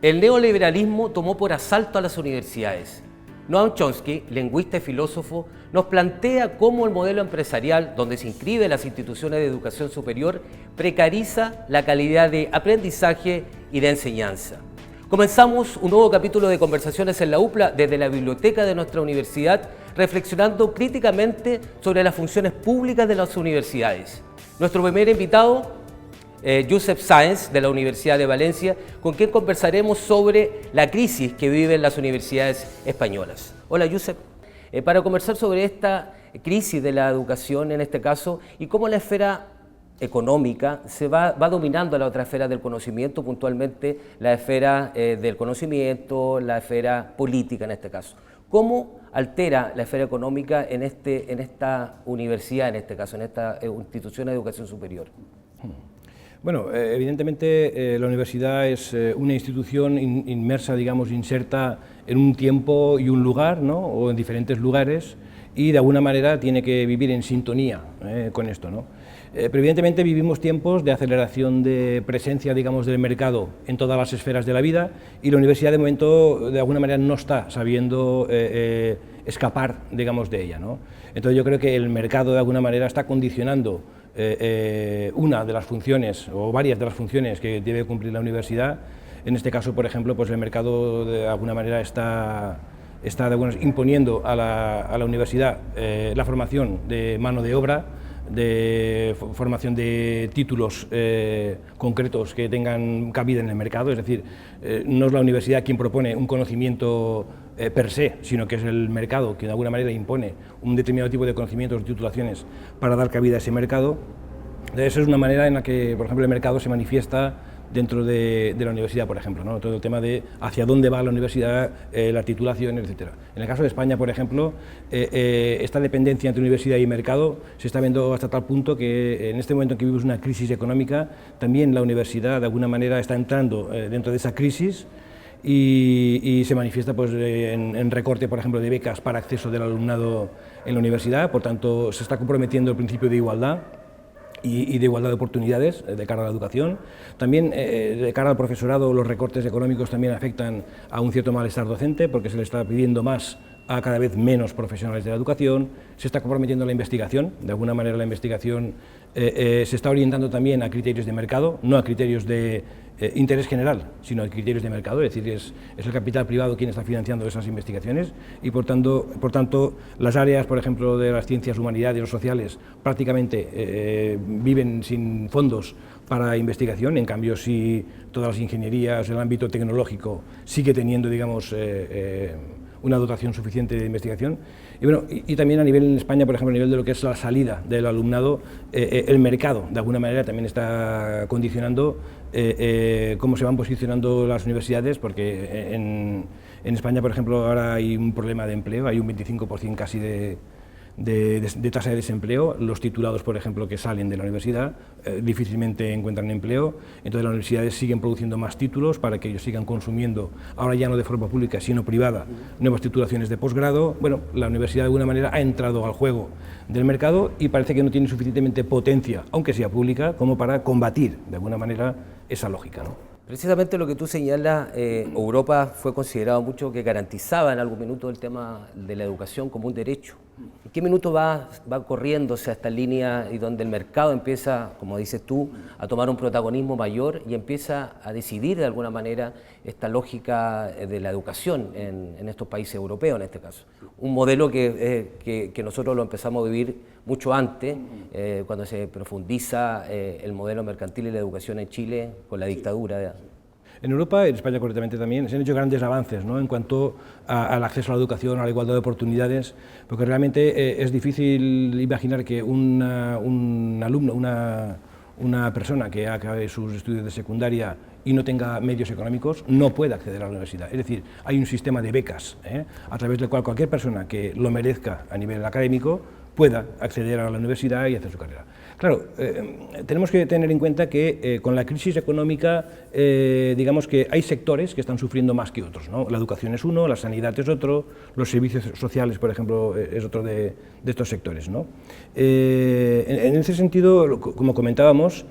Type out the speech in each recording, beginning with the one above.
El neoliberalismo tomó por asalto a las universidades. Noam Chomsky, lingüista y filósofo, nos plantea cómo el modelo empresarial, donde se inscriben las instituciones de educación superior, precariza la calidad de aprendizaje y de enseñanza. Comenzamos un nuevo capítulo de Conversaciones en la UPLA desde la biblioteca de nuestra universidad, reflexionando críticamente sobre las funciones públicas de las universidades. Nuestro primer invitado, Josep Sáenz, de la Universidad de Valencia, con quien conversaremos sobre la crisis que viven las universidades españolas. Hola, Josep. Para conversar sobre esta crisis de la educación, en este caso, y cómo la esfera económica se va dominando a la otra esfera del conocimiento, puntualmente la esfera del conocimiento, la esfera política en este caso. ¿Cómo altera la esfera económica en esta universidad, en este caso, en esta institución de educación superior? Bueno, evidentemente la universidad es una institución inmersa, digamos, inserta en un tiempo y un lugar, ¿no? O en diferentes lugares, y de alguna manera tiene que vivir en sintonía con esto, ¿no? Pero evidentemente vivimos tiempos de aceleración de presencia, digamos, del mercado en todas las esferas de la vida, y la universidad de momento de alguna manera no está sabiendo escapar, digamos, de ella, ¿no? Entonces yo creo que el mercado de alguna manera está condicionando una de las funciones o varias de las funciones que debe cumplir la universidad. En este caso, por ejemplo, pues el mercado de alguna manera está imponiendo a la universidad la formación de mano de obra, de formación de títulos concretos que tengan cabida en el mercado, es decir, no es la universidad quien propone un conocimiento per se, sino que es el mercado que de alguna manera impone un determinado tipo de conocimientos o titulaciones para dar cabida a ese mercado. Esa es una manera en la que, por ejemplo, el mercado se manifiesta dentro de la universidad, por ejemplo, ¿no? Todo el tema de hacia dónde va la universidad, la titulación, etc. En el caso de España, por ejemplo, esta dependencia entre universidad y mercado se está viendo hasta tal punto que en este momento en que vivimos una crisis económica, también la universidad de alguna manera está entrando dentro de esa crisis y se manifiesta pues, en recorte, por ejemplo, de becas para acceso del alumnado en la universidad. Por tanto, se está comprometiendo el principio de igualdad y de igualdad de oportunidades de cara a la educación. También de cara al profesorado, los recortes económicos también afectan a un cierto malestar docente, porque se le está pidiendo más a cada vez menos profesionales de la educación. Se está comprometiendo la investigación, de alguna manera la investigación se está orientando también a criterios de mercado, no a criterios de interés general, sino a criterios de mercado, es decir, es el capital privado quien está financiando esas investigaciones y por tanto las áreas, por ejemplo, de las ciencias humanidades o sociales prácticamente viven sin fondos para investigación. En cambio, si todas las ingenierías, el ámbito tecnológico sigue teniendo, digamos, una dotación suficiente de investigación. Y bueno, y también a nivel en España, por ejemplo, a nivel de lo que es la salida del alumnado, el mercado de alguna manera también está condicionando cómo se van posicionando las universidades, porque en España, por ejemplo, ahora hay un problema de empleo, hay un 25% casi de tasa de desempleo. Los titulados, por ejemplo, que salen de la universidad difícilmente encuentran empleo, entonces las universidades siguen produciendo más títulos para que ellos sigan consumiendo, ahora ya no de forma pública sino privada, nuevas titulaciones de posgrado. Bueno, la universidad de alguna manera ha entrado al juego del mercado y parece que no tiene suficientemente potencia, aunque sea pública, como para combatir de alguna manera esa lógica, ¿no? Precisamente lo que tú señalas, Europa fue considerado mucho que garantizaba en algún minuto el tema de la educación como un derecho. ¿En qué minuto va corriéndose a esta línea y donde el mercado empieza, como dices tú, a tomar un protagonismo mayor y empieza a decidir de alguna manera esta lógica de la educación en estos países europeos en este caso? Un modelo que nosotros lo empezamos a vivir mucho antes, cuando se profundiza el modelo mercantil y la educación en Chile con la dictadura. En Europa, en España concretamente también, se han hecho grandes avances, ¿no?, en cuanto al acceso a la educación, a la igualdad de oportunidades, porque realmente es difícil imaginar que un alumno, una persona que acabe sus estudios de secundaria y no tenga medios económicos, no pueda acceder a la universidad. Es decir, hay un sistema de becas, a través del cual cualquier persona que lo merezca a nivel académico pueda acceder a la universidad y hacer su carrera. Claro, tenemos que tener en cuenta que con la crisis económica, digamos que hay sectores que están sufriendo más que otros, ¿no? La educación es uno, la sanidad es otro, los servicios sociales, por ejemplo, es otro de estos sectores, ¿no? En ese sentido, como comentábamos,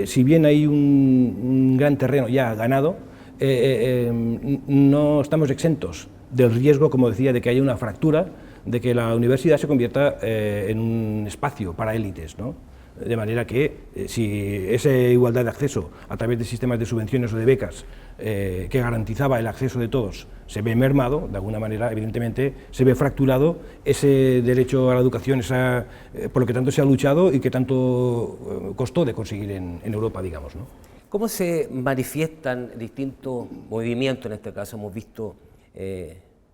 si bien hay un gran terreno ya ganado, no estamos exentos del riesgo, como decía, de que haya una fractura, de que la universidad se convierta en un espacio para élites, ¿no? De manera que si esa igualdad de acceso a través de sistemas de subvenciones o de becas que garantizaba el acceso de todos se ve mermado, de alguna manera, evidentemente, se ve fracturado ese derecho a la educación, por lo que tanto se ha luchado y que tanto costó de conseguir en Europa, digamos, ¿no? ¿Cómo se manifiestan distintos movimientos? En este caso hemos visto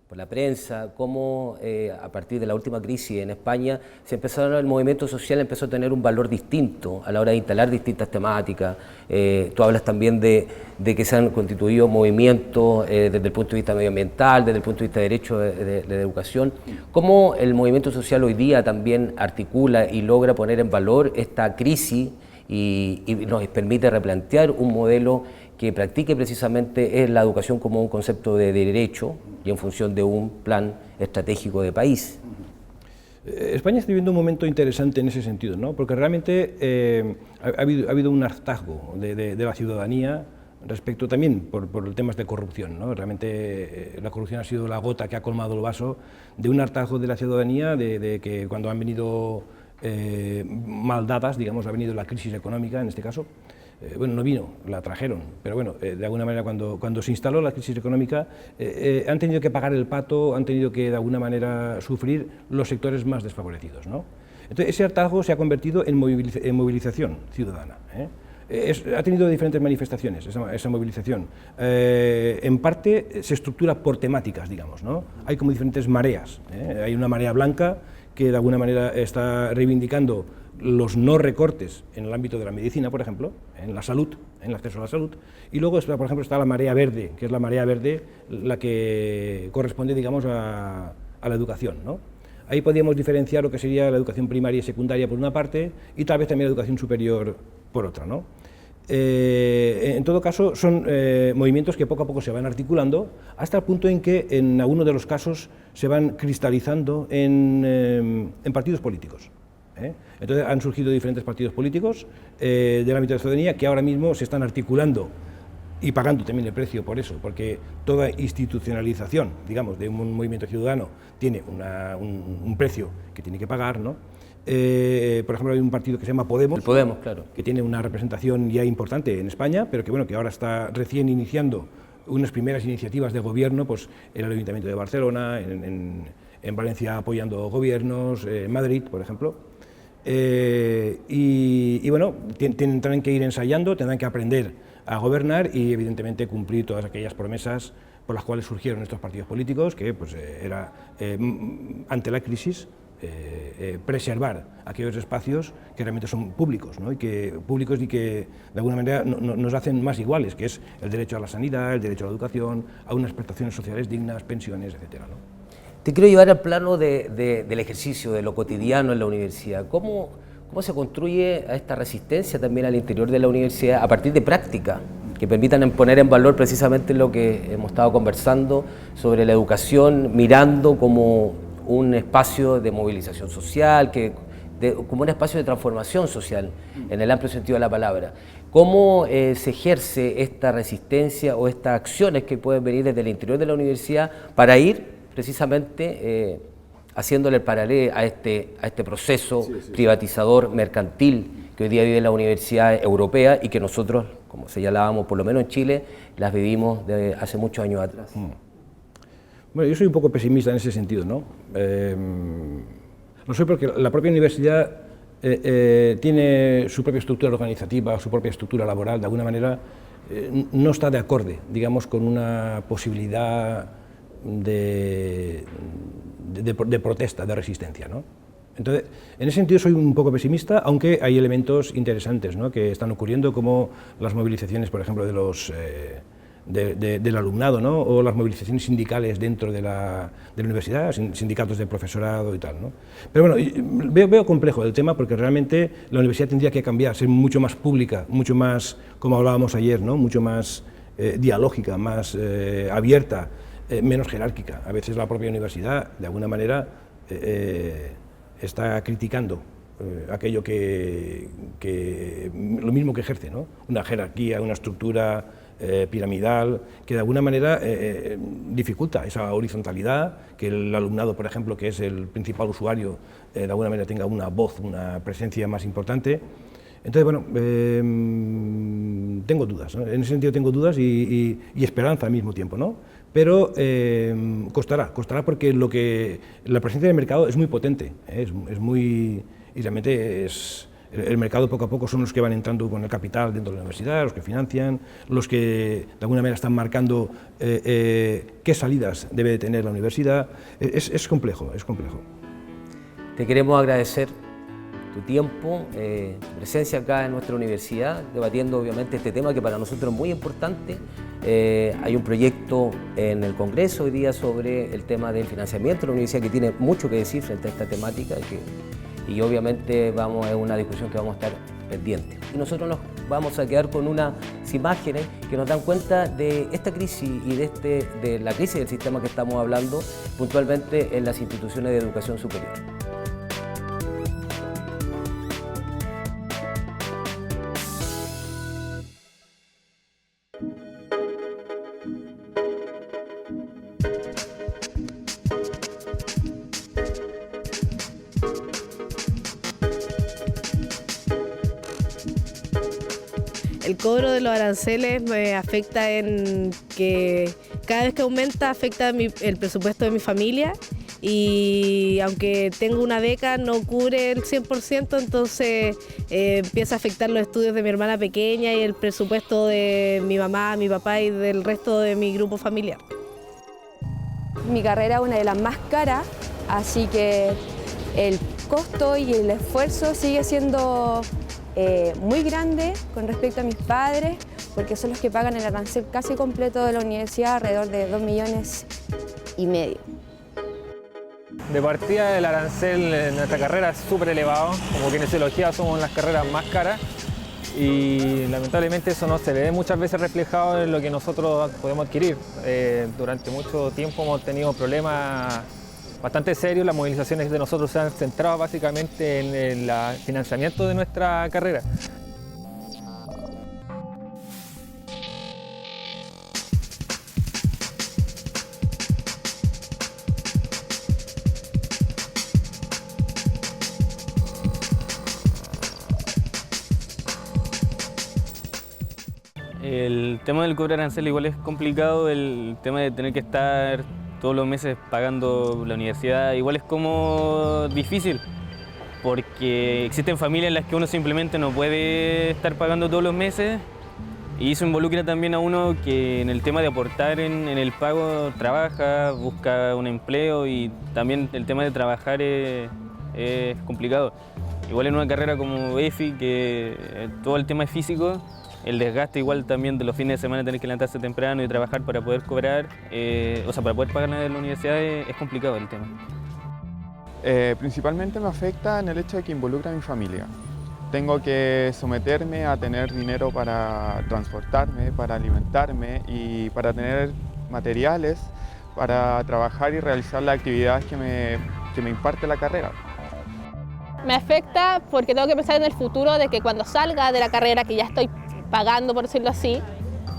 por la prensa cómo a partir de la última crisis en España el movimiento social empezó a tener un valor distinto a la hora de instalar distintas temáticas. Tú hablas también de que se han constituido movimientos desde el punto de vista medioambiental, desde el punto de vista de derecho de educación. ¿Cómo el movimiento social hoy día también articula y logra poner en valor esta crisis y nos permite replantear un modelo que practique precisamente la educación como un concepto de derecho y en función de un plan estratégico de país? España está viviendo un momento interesante en ese sentido, ¿no? Porque realmente ha habido un hartazgo de la ciudadanía respecto también por temas de corrupción, ¿no? Realmente la corrupción ha sido la gota que ha colmado el vaso de un hartazgo de la ciudadanía, de que cuando han venido mal dadas, digamos, ha venido la crisis económica en este caso. Bueno, no vino, la trajeron, pero bueno, de alguna manera cuando se instaló la crisis económica han tenido que pagar el pato, han tenido que de alguna manera sufrir los sectores más desfavorecidos, ¿no? Entonces ese hartazgo se ha convertido en movilización ciudadana, ha tenido diferentes manifestaciones esa movilización. En parte se estructura por temáticas, digamos, ¿no? Hay como diferentes mareas, hay una marea blanca que de alguna manera está reivindicando los no recortes en el ámbito de la medicina, por ejemplo, en la salud, en el acceso a la salud, y luego, por ejemplo, está la marea verde, que es la marea verde la que corresponde, digamos, a la educación, ¿no? Ahí podríamos diferenciar lo que sería la educación primaria y secundaria por una parte, y tal vez también la educación superior por otra, ¿no? En todo caso, son movimientos que poco a poco se van articulando, hasta el punto en que en algunos de los casos se van cristalizando en partidos políticos. Entonces han surgido diferentes partidos políticos del ámbito de la ciudadanía que ahora mismo se están articulando y pagando también el precio por eso, porque toda institucionalización, digamos, de un movimiento ciudadano tiene un precio que tiene que pagar, ¿no? Por ejemplo, hay un partido que se llama Podemos, Podemos, claro, que tiene una representación ya importante en España, pero que, bueno, que ahora está recién iniciando unas primeras iniciativas de gobierno, pues en el Ayuntamiento de Barcelona, en Valencia apoyando gobiernos, en Madrid, por ejemplo. Y bueno, tendrán que ir ensayando, tendrán que aprender a gobernar y evidentemente cumplir todas aquellas promesas por las cuales surgieron estos partidos políticos, que pues era ante la crisis preservar aquellos espacios que realmente son públicos, ¿no? y que de alguna manera nos hacen más iguales, que es el derecho a la sanidad, el derecho a la educación, a unas prestaciones sociales dignas, pensiones, etcétera, ¿no? Te quiero llevar al plano del ejercicio, de lo cotidiano en la universidad. ¿Cómo se construye a esta resistencia también al interior de la universidad a partir de prácticas que permitan poner en valor precisamente lo que hemos estado conversando sobre la educación, mirando como un espacio de movilización social, como un espacio de transformación social, en el amplio sentido de la palabra? ¿Cómo se ejerce esta resistencia o estas acciones que pueden venir desde el interior de la universidad para ir precisamente haciéndole el paralelo a este proceso privatizador mercantil que hoy día vive la universidad europea y que nosotros, como señalábamos, por lo menos en Chile, las vivimos de hace muchos años atrás? Bueno, yo soy un poco pesimista en ese sentido, ¿no? Lo soy porque la propia universidad tiene su propia estructura organizativa, su propia estructura laboral, de alguna manera no está de acorde, digamos, con una posibilidad de protesta, de resistencia, ¿no? Entonces, en ese sentido soy un poco pesimista, aunque hay elementos interesantes, ¿no?, que están ocurriendo, como las movilizaciones, por ejemplo, del alumnado, ¿no?, o las movilizaciones sindicales dentro de la universidad, sindicatos de profesorado y tal, ¿no? Pero bueno, veo complejo el tema, porque realmente la universidad tendría que cambiar, ser mucho más pública, mucho más, como hablábamos ayer, ¿no?, mucho más dialógica, más abierta, menos jerárquica. A veces la propia universidad, de alguna manera, está criticando aquello lo mismo que ejerce, ¿no?, una jerarquía, una estructura piramidal, que de alguna manera dificulta esa horizontalidad, que el alumnado, por ejemplo, que es el principal usuario, de alguna manera tenga una voz, una presencia más importante. Entonces, bueno, tengo dudas, ¿no? En ese sentido tengo dudas y esperanza al mismo tiempo, ¿no? Pero costará porque la presencia del mercado es muy potente, es muy, y realmente el mercado poco a poco son los que van entrando con el capital dentro de la universidad, los que financian, los que de alguna manera están marcando qué salidas debe de tener la universidad. Es complejo, es complejo. Te queremos agradecer tu tiempo, tu presencia acá en nuestra universidad, debatiendo obviamente este tema que para nosotros es muy importante. Hay un proyecto en el Congreso hoy día sobre el tema del financiamiento de la universidad que tiene mucho que decir frente a esta temática y obviamente es una discusión que vamos a estar pendientes. Y nosotros nos vamos a quedar con unas imágenes que nos dan cuenta de esta crisis y de la crisis del sistema que estamos hablando puntualmente en las instituciones de educación superior. El cobro de los aranceles me afecta en que cada vez que aumenta afecta el presupuesto de mi familia y aunque tengo una beca no cubre el 100%, entonces empieza a afectar los estudios de mi hermana pequeña y el presupuesto de mi mamá, mi papá y del resto de mi grupo familiar. Mi carrera es una de las más caras, así que el costo y el esfuerzo sigue siendo muy grande con respecto a mis padres, porque son los que pagan el arancel casi completo de la universidad, alrededor de 2,5 millones. De partida el arancel en nuestra carrera es súper elevado, como kinesiología somos las carreras más caras y lamentablemente eso no se ve muchas veces reflejado en lo que nosotros podemos adquirir. Durante mucho tiempo hemos tenido problemas bastante serios, las movilizaciones de nosotros se han centrado básicamente en el financiamiento de nuestra carrera. El tema del cobro arancel igual es complicado, el tema de tener que estar todos los meses pagando la universidad igual es como difícil, porque existen familias en las que uno simplemente no puede estar pagando todos los meses y eso involucra también a uno que en el tema de aportar en el pago trabaja, busca un empleo y también el tema de trabajar es complicado. Igual en una carrera como EFI, que todo el tema es físico, el desgaste igual también de los fines de semana tener que levantarse temprano y trabajar para poder cobrar, para poder pagar la universidad es complicado el tema. Principalmente me afecta en el hecho de que involucra a mi familia. Tengo que someterme a tener dinero para transportarme, para alimentarme y para tener materiales para trabajar y realizar las actividades que me imparte la carrera. Me afecta porque tengo que pensar en el futuro de que cuando salga de la carrera, que ya estoy pagando, por decirlo así,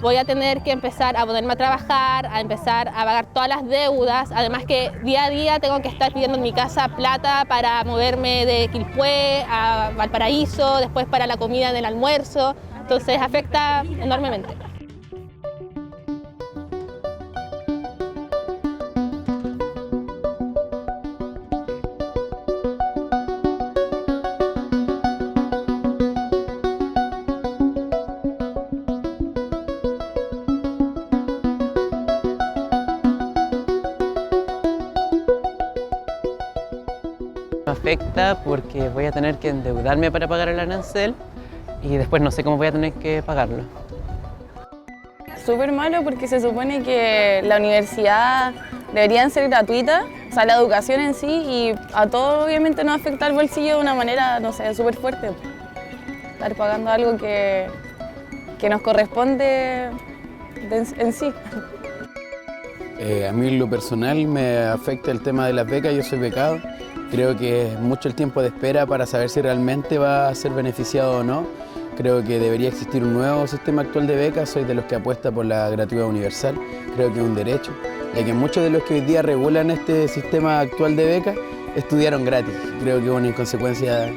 voy a tener que empezar a ponerme a trabajar, a empezar a pagar todas las deudas, además que día a día tengo que estar pidiendo en mi casa plata para moverme de Quilpué a Valparaíso, después para la comida del almuerzo, entonces afecta enormemente. Me afecta porque voy a tener que endeudarme para pagar el arancel y después no sé cómo voy a tener que pagarlo. Súper malo porque se supone que la universidad debería ser gratuita, o sea, la educación en sí, y a todos obviamente nos afecta el bolsillo de una manera, no sé, súper fuerte. Estar pagando algo que nos corresponde en sí. A mí en lo personal me afecta el tema de las becas, yo soy becado Creo que es mucho el tiempo de espera para saber si realmente va a ser beneficiado o no. Creo que debería existir un nuevo sistema actual de becas. Soy de los que apuesta por la gratuidad universal. Creo que es un derecho, ya que muchos de los que hoy día regulan este sistema actual de becas estudiaron gratis. Creo que es una inconsecuencia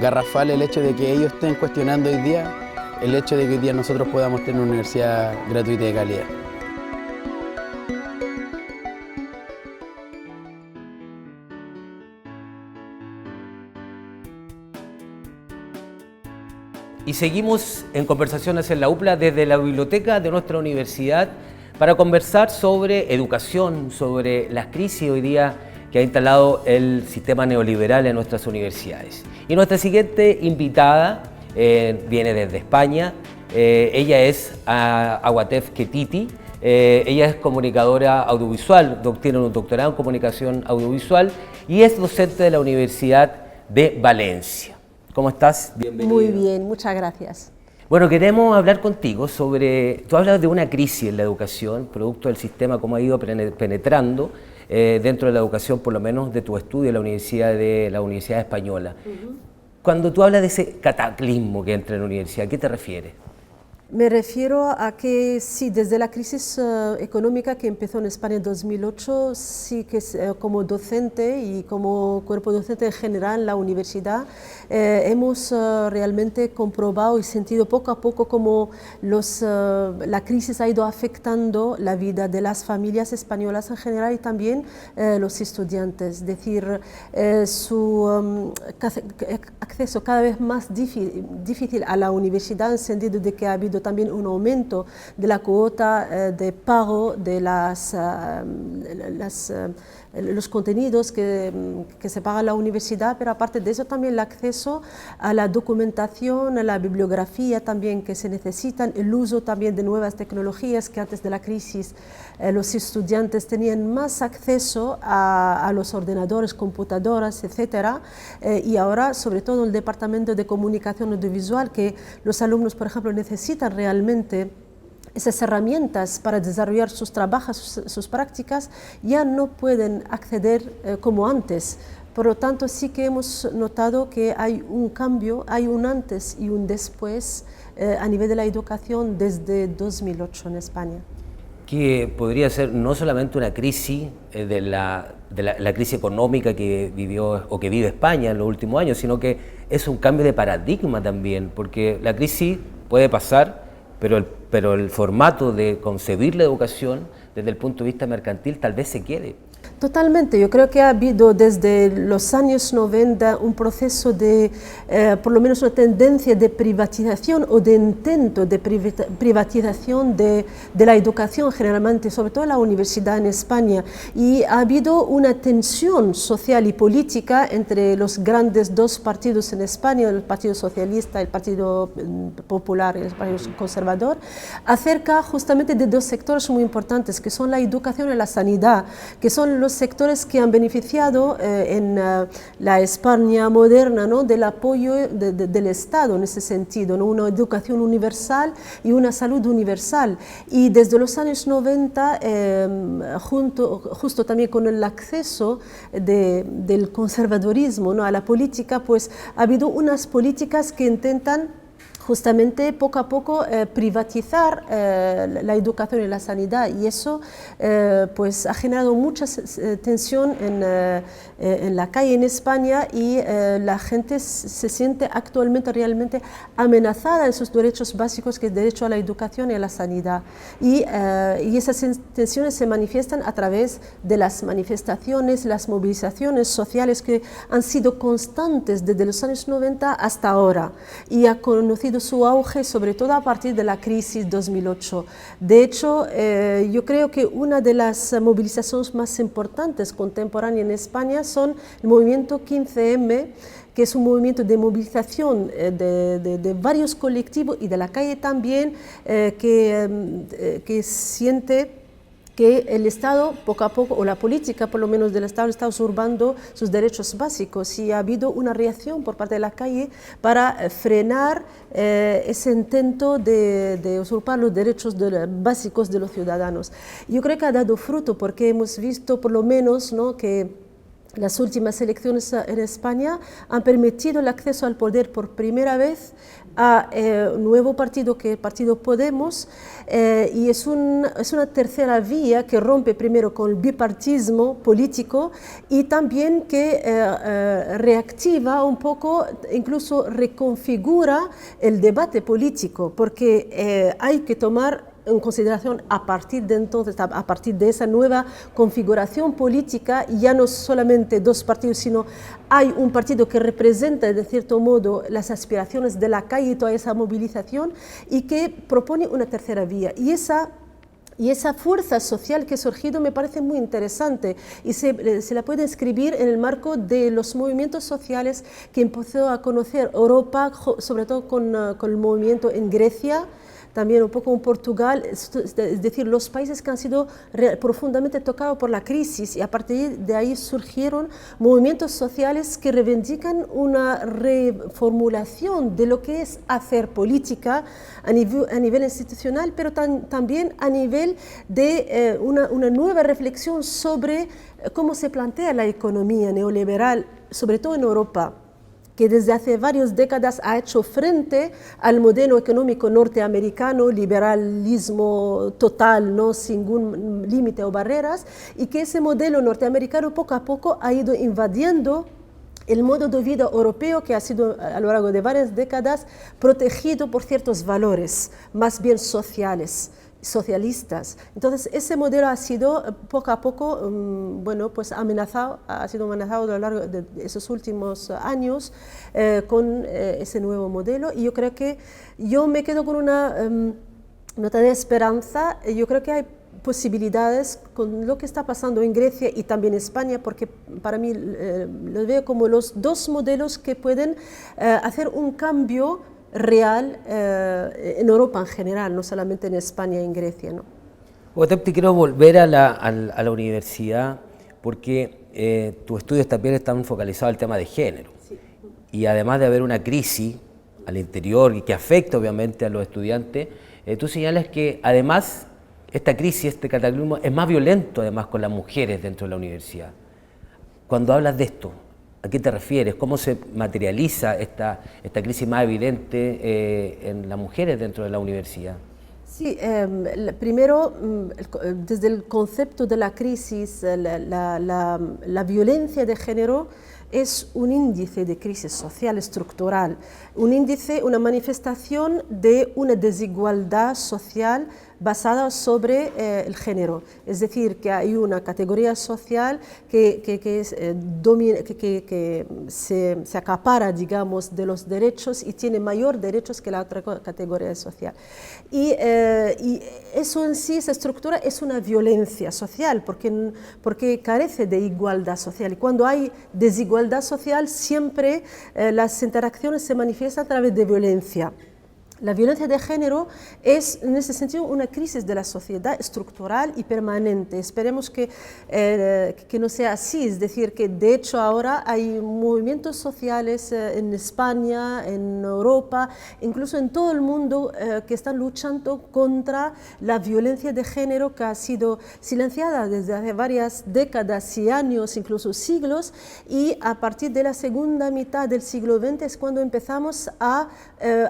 garrafal el hecho de que ellos estén cuestionando hoy día el hecho de que hoy día nosotros podamos tener una universidad gratuita y de calidad. Y seguimos en Conversaciones en la UPLA desde la biblioteca de nuestra universidad para conversar sobre educación, sobre las crisis hoy día que ha instalado el sistema neoliberal en nuestras universidades. Y nuestra siguiente invitada viene desde España. Ella es Aguatef Ketiti. Ella es comunicadora audiovisual, tiene un doctorado en comunicación audiovisual y es docente de la Universidad de Valencia. ¿Cómo estás? Bienvenida. Muy bien, muchas gracias. Bueno, queremos hablar contigo sobre, tú hablas de una crisis en la educación, producto del sistema, cómo ha ido penetrando dentro de la educación, por lo menos de tu estudio en la Universidad Española. Cuando tú hablas de ese cataclismo que entra en la universidad, ¿a qué te refieres? Me refiero a que sí, desde la crisis económica que empezó en España en 2008, sí que como docente y como cuerpo docente en general en la universidad, hemos realmente comprobado y sentido poco a poco cómo la crisis ha ido afectando la vida de las familias españolas en general y también los estudiantes. Es decir, su acceso cada vez más difícil a la universidad en el sentido de que ha habido también un aumento de la cuota de pago de los contenidos que se paga en la universidad, pero aparte de eso también el acceso a la documentación, a la bibliografía también que se necesitan, el uso también de nuevas tecnologías que antes de la crisis los estudiantes tenían más acceso a los ordenadores, computadoras, etcétera, y ahora sobre todo en el departamento de comunicación audiovisual que los alumnos, por ejemplo, necesitan realmente esas herramientas para desarrollar sus trabajos, sus prácticas, ya no pueden acceder como antes. Por lo tanto, sí que hemos notado que hay un cambio, hay un antes y un después a nivel de la educación desde 2008 en España. Que podría ser no solamente una crisis de la crisis económica que vivió o que vive España en los últimos años, sino que es un cambio de paradigma también, porque la crisis puede pasar, pero el formato de concebir la educación desde el punto de vista mercantil tal vez se quede. Totalmente, yo creo que ha habido desde los años 90 un proceso de, por lo menos una tendencia de privatización o de intento de privatización de la educación generalmente, sobre todo en la universidad en España, y ha habido una tensión social y política entre los grandes dos partidos en España, el Partido Socialista, el Partido Popular y el Partido Conservador, acerca justamente de dos sectores muy importantes, que son la educación y la sanidad, que son los sectores que han beneficiado en la España moderna, ¿no?, del apoyo del Estado en ese sentido, ¿no?, una educación universal y una salud universal. Y desde los años 90, justo también con el acceso del conservadurismo, ¿no?, a la política, pues ha habido unas políticas que intentan justamente poco a poco privatizar la educación y la sanidad, y eso pues ha generado mucha tensión en la calle en España, y la gente se siente actualmente realmente amenazada en sus derechos básicos, que es el derecho a la educación y a la sanidad, y esas tensiones se manifiestan a través de las manifestaciones, las movilizaciones sociales que han sido constantes desde los años 90 hasta ahora, y ha conocido su auge sobre todo a partir de la crisis 2008. De hecho, yo creo que una de las movilizaciones más importantes contemporáneas en España son el movimiento 15M, que es un movimiento de movilización de varios colectivos y de la calle también, que siente que el Estado poco a poco, o la política por lo menos del Estado, está usurpando sus derechos básicos, y ha habido una reacción por parte de la calle para frenar ese intento de usurpar los derechos básicos de los ciudadanos. Yo creo que ha dado fruto, porque hemos visto por lo menos, ¿no?, que las últimas elecciones en España han permitido el acceso al poder por primera vez a un nuevo partido, que es el Partido Podemos, y es una tercera vía que rompe primero con el bipartismo político y también que reactiva un poco, incluso reconfigura el debate político, porque hay que tomar en consideración a partir de entonces, a partir de esa nueva configuración política, ya no solamente dos partidos, sino hay un partido que representa de cierto modo las aspiraciones de la calle y toda esa movilización y que propone una tercera vía. Y esa fuerza social que ha surgido me parece muy interesante y se la puede escribir en el marco de los movimientos sociales que empezó a conocer Europa, sobre todo con el movimiento en Grecia, también un poco en Portugal, es decir, los países que han sido profundamente tocados por la crisis, y a partir de ahí surgieron movimientos sociales que reivindican una reformulación de lo que es hacer política a nivel institucional, pero también a nivel de una nueva reflexión sobre cómo se plantea la economía neoliberal, sobre todo en Europa, que desde hace varias décadas ha hecho frente al modelo económico norteamericano, liberalismo total, no sin ningún límite o barreras, y que ese modelo norteamericano poco a poco ha ido invadiendo el modo de vida europeo, que ha sido a lo largo de varias décadas protegido por ciertos valores, más bien socialistas. Entonces ese modelo ha sido poco a poco ha sido amenazado a lo largo de esos últimos años con ese nuevo modelo, y yo creo que yo me quedo con una nota de esperanza. Yo creo que hay posibilidades con lo que está pasando en Grecia y también España, porque para mí lo veo como los dos modelos que pueden hacer un cambio real en Europa en general, no solamente en España y en Grecia, ¿no? Otep, te quiero volver a la universidad, porque tus estudios también están focalizados al tema de género. Sí. Y además de haber una crisis al interior y que afecta obviamente a los estudiantes, tú señalas que además esta crisis, este cataclismo, es más violento además con las mujeres dentro de la universidad. Cuando hablas de esto, ¿a qué te refieres? ¿Cómo se materializa esta crisis más evidente en las mujeres dentro de la universidad? Sí, primero, desde el concepto de la crisis, la violencia de género es un índice de crisis social estructural, un índice, una manifestación de una desigualdad social basada sobre el género. Es decir, que hay una categoría social que se acapara, digamos, de los derechos y tiene mayor derechos que la otra categoría social. Y eso en sí, esa estructura, es una violencia social porque carece de igualdad social. Y cuando hay desigualdad social, siempre las interacciones se manifiestan a través de violencia. La violencia de género es, en ese sentido, una crisis de la sociedad estructural y permanente. Esperemos que no sea así, es decir, que de hecho ahora hay movimientos sociales en España, en Europa, incluso en todo el mundo, que están luchando contra la violencia de género, que ha sido silenciada desde hace varias décadas y años, incluso siglos, y a partir de la segunda mitad del siglo XX es cuando empezamos a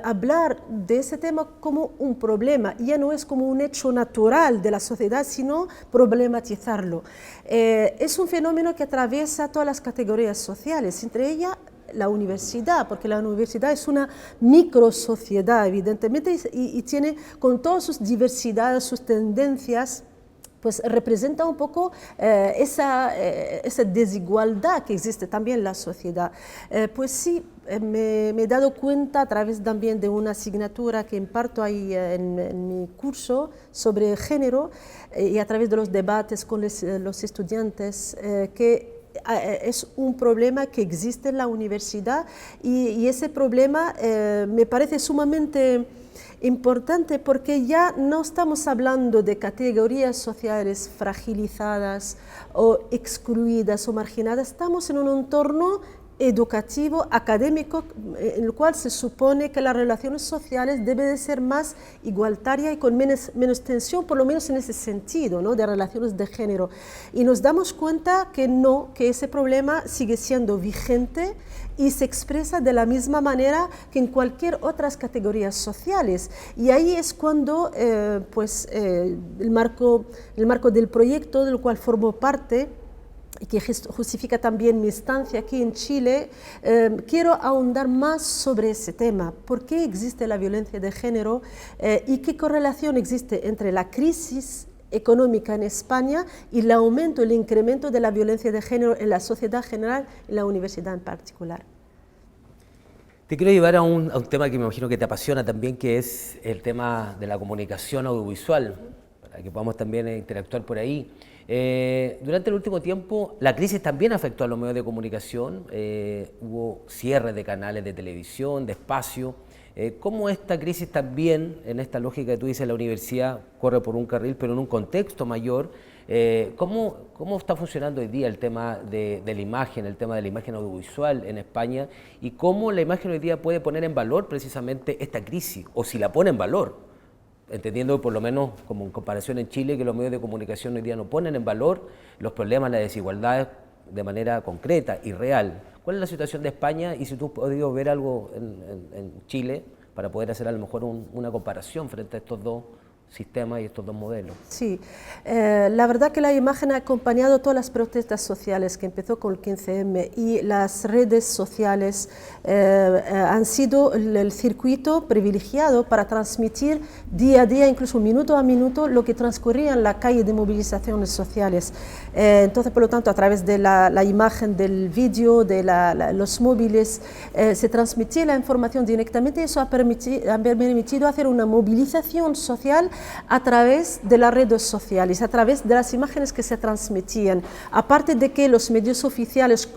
hablar de ese tema como un problema. Ya no es como un hecho natural de la sociedad, sino problematizarlo. Es un fenómeno que atraviesa todas las categorías sociales, entre ellas la universidad, porque la universidad es una microsociedad, evidentemente, y tiene, con todas sus diversidades, sus tendencias, pues representa un poco esa desigualdad que existe también en la sociedad. Pues sí, me he dado cuenta a través también de una asignatura que imparto ahí en mi curso sobre género y a través de los debates con los estudiantes que es un problema que existe en la universidad y ese problema me parece sumamente importante porque ya no estamos hablando de categorías sociales fragilizadas o excluidas o marginadas, estamos en un entorno educativo, académico, en el cual se supone que las relaciones sociales deben de ser más igualitarias y con menos tensión, por lo menos en ese sentido, ¿no?, de relaciones de género. Y nos damos cuenta que no, que ese problema sigue siendo vigente y se expresa de la misma manera que en cualquier otras categorías sociales. Y ahí es cuando el marco del proyecto del cual formo parte, y que justifica también mi estancia aquí en Chile, quiero ahondar más sobre ese tema. ¿Por qué existe la violencia de género y qué correlación existe entre la crisis económica en España y el aumento, el incremento de la violencia de género en la sociedad general y en la universidad en particular? Te quiero llevar a un tema que me imagino que te apasiona también, que es el tema de la comunicación audiovisual, para que podamos también interactuar por ahí. Durante el último tiempo, la crisis también afectó a los medios de comunicación, hubo cierre de canales de televisión, de espacio. ¿Cómo esta crisis también, en esta lógica que tú dices, la universidad corre por un carril, pero en un contexto mayor, ¿cómo está funcionando hoy día el tema de la imagen, el tema de la imagen audiovisual en España, y cómo la imagen hoy día puede poner en valor precisamente esta crisis, o si la pone en valor? Entendiendo por lo menos, como en comparación en Chile, que los medios de comunicación hoy día no ponen en valor los problemas, las desigualdades de manera concreta y real. ¿Cuál es la situación de España y si tú has podido ver algo en Chile para poder hacer a lo mejor una comparación frente a estos dos sistemas y estos dos modelos? Sí, la verdad que la imagen ha acompañado todas las protestas sociales que empezó con el 15M y las redes sociales han sido el circuito privilegiado para transmitir día a día, incluso minuto a minuto, lo que transcurría en la calle de movilizaciones sociales. Entonces, por lo tanto, a través de la imagen, del vídeo, de los móviles, se transmitía la información directamente y eso ha permitido hacer una movilización social a través de las redes sociales, a través de las imágenes que se transmitían. Aparte de que los medios oficiales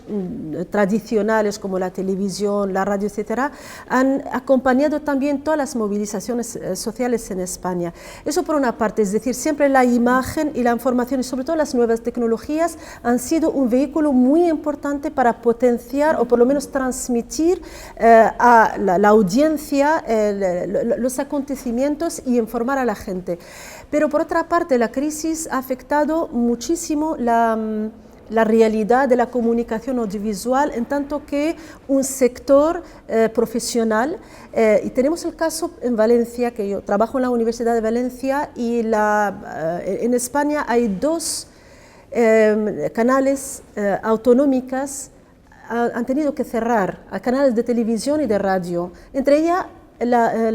tradicionales como la televisión, la radio, etcétera, han acompañado también todas las movilizaciones sociales en España. Eso por una parte, es decir, siempre la imagen y la información y sobre todo las nuevas tecnologías han sido un vehículo muy importante para potenciar o por lo menos transmitir a la audiencia los acontecimientos y informar a la gente. Pero por otra parte, la crisis ha afectado muchísimo la realidad de la comunicación audiovisual, en tanto que un sector profesional, y tenemos el caso en Valencia, que yo trabajo en la Universidad de Valencia, y en España hay dos canales autonómicas han tenido que cerrar, a canales de televisión y de radio, entre ellas la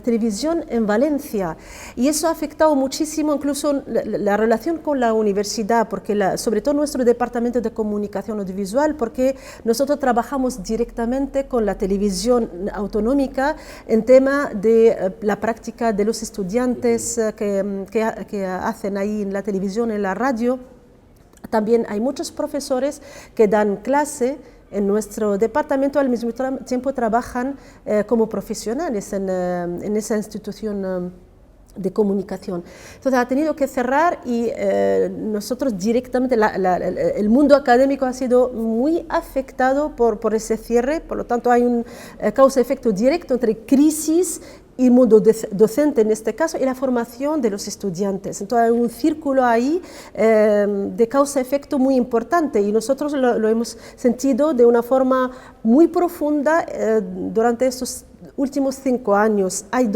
televisión en Valencia, y eso ha afectado muchísimo incluso la relación con la universidad, porque sobre todo nuestro departamento de comunicación audiovisual, porque nosotros trabajamos directamente con la televisión autonómica en tema de la práctica de los estudiantes que hacen ahí en la televisión, en la radio. También hay muchos profesores que dan clase en nuestro departamento, al mismo tiempo trabajan como profesionales en esa institución de comunicación. Entonces ha tenido que cerrar y nosotros directamente, el mundo académico ha sido muy afectado por ese cierre, por lo tanto hay un causa-efecto directo entre crisis y mundo docente en este caso, y la formación de los estudiantes. Entonces hay un círculo ahí de causa-efecto muy importante y nosotros lo hemos sentido de una forma muy profunda durante estos últimos 5 años. Hay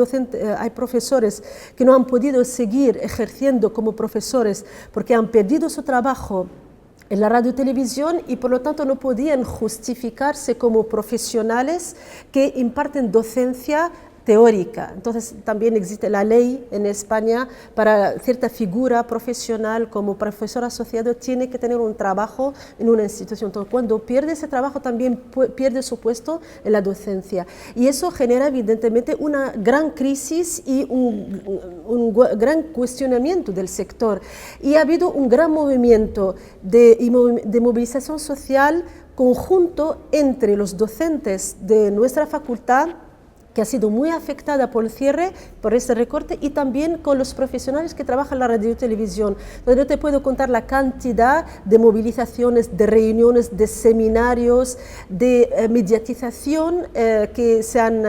profesores que no han podido seguir ejerciendo como profesores porque han perdido su trabajo en la radio y televisión y por lo tanto no podían justificarse como profesionales que imparten docencia teórica. Entonces también existe la ley en España para cierta figura profesional como profesor asociado tiene que tener un trabajo en una institución. Entonces cuando pierde ese trabajo también pierde su puesto en la docencia y eso genera evidentemente una gran crisis y un gran cuestionamiento del sector y ha habido un gran movimiento de movilización social conjunto entre los docentes de nuestra facultad que ha sido muy afectada por el cierre, por este recorte, y también con los profesionales que trabajan en la radio y televisión. Entonces, no te puedo contar la cantidad de movilizaciones, de reuniones, de seminarios, de mediatización que se han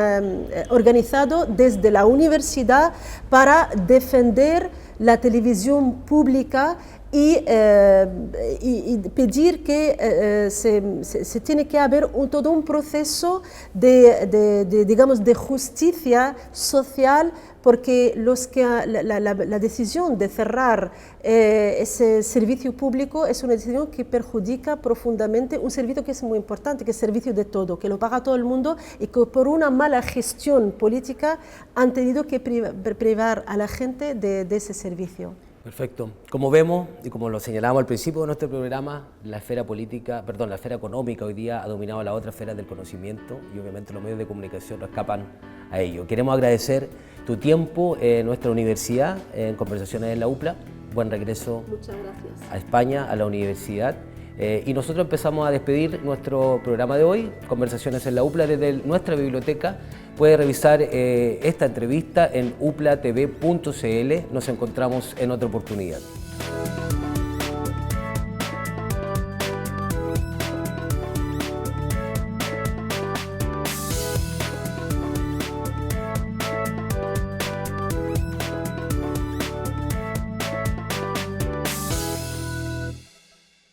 organizado desde la universidad para defender la televisión pública y pedir que se tiene que haber todo un proceso digamos, de justicia social, porque la decisión de cerrar ese servicio público es una decisión que perjudica profundamente un servicio que es muy importante, que es servicio de todo, que lo paga todo el mundo, y que por una mala gestión política han tenido que privar a la gente de ese servicio. Perfecto. Como vemos y como lo señalamos al principio de nuestro programa, la esfera política, perdón, la esfera económica hoy día ha dominado la otra esfera del conocimiento, y obviamente los medios de comunicación no escapan a ello. Queremos agradecer tu tiempo en nuestra universidad, en Conversaciones en la UPLA. Buen regreso a España, a la universidad. Y nosotros empezamos a despedir nuestro programa de hoy, Conversaciones en la UPLA, desde nuestra biblioteca. Puede revisar esta entrevista en uplatv.cl. Nos encontramos en otra oportunidad.